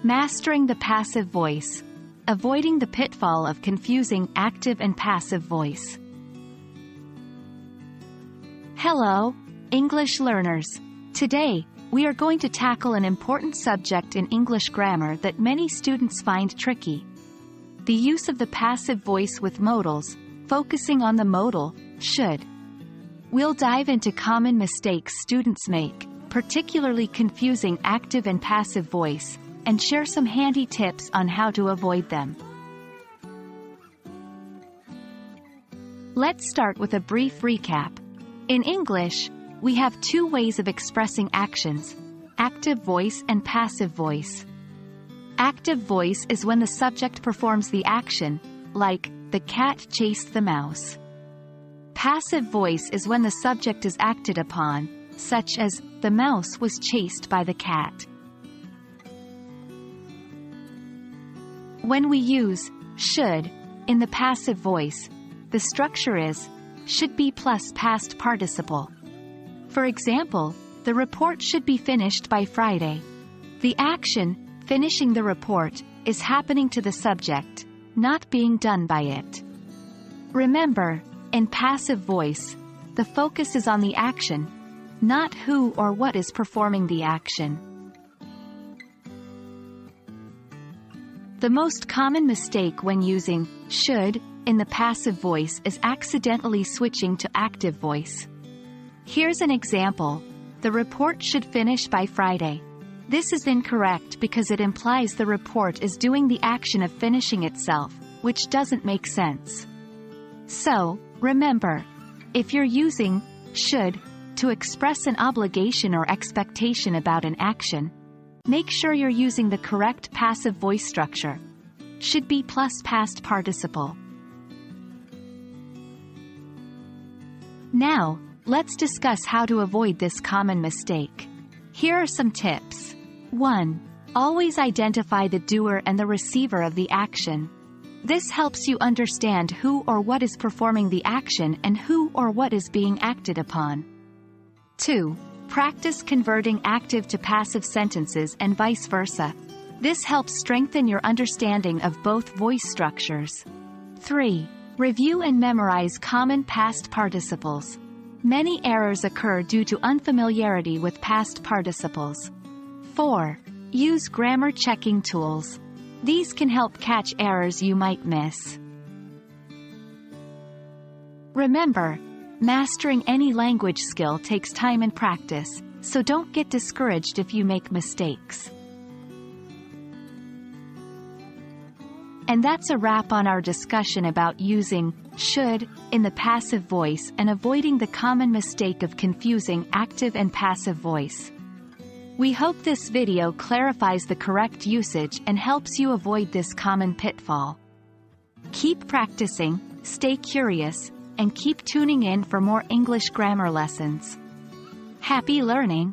Mastering the passive voice. Avoiding the pitfall of confusing active and passive voice. Hello, English learners. Today, we are going to tackle an important subject in English grammar that many students find tricky. The use of the passive voice with modals, focusing on the modal, should. We'll dive into common mistakes students make, particularly confusing active and passive voice, and share some handy tips on how to avoid them. Let's start with a brief recap. In English, we have two ways of expressing actions: active voice and passive voice. Active voice is when the subject performs the action, like, the cat chased the mouse. Passive voice is when the subject is acted upon, such as, the mouse was chased by the cat. When we use should in the passive voice, the structure is should be plus past participle. For example, the report should be finished by Friday. The action, finishing the report, is happening to the subject, not being done by it. Remember, in passive voice, the focus is on the action, not who or what is performing the action. The most common mistake when using should in the passive voice is accidentally switching to active voice. Here's an example. The report should finish by Friday. This is incorrect because it implies the report is doing the action of finishing itself, which doesn't make sense. So, remember, if you're using should to express an obligation or expectation about an action, make sure you're using the correct passive voice structure. Should be plus past participle. Now, let's discuss how to avoid this common mistake. Here are some tips. 1. Always identify the doer and the receiver of the action. This helps you understand who or what is performing the action and who or what is being acted upon. 2. Practice converting active to passive sentences and vice versa. This helps strengthen your understanding of both voice structures. 3. Review and memorize common past participles. Many errors occur due to unfamiliarity with past participles. 4. Use grammar checking tools. These can help catch errors you might miss. Remember, mastering any language skill takes time and practice, so don't get discouraged if you make mistakes. And that's a wrap on our discussion about using should in the passive voice and avoiding the common mistake of confusing active and passive voice. We hope this video clarifies the correct usage and helps you avoid this common pitfall. Keep practicing, stay curious, and keep tuning in for more English grammar lessons. Happy learning!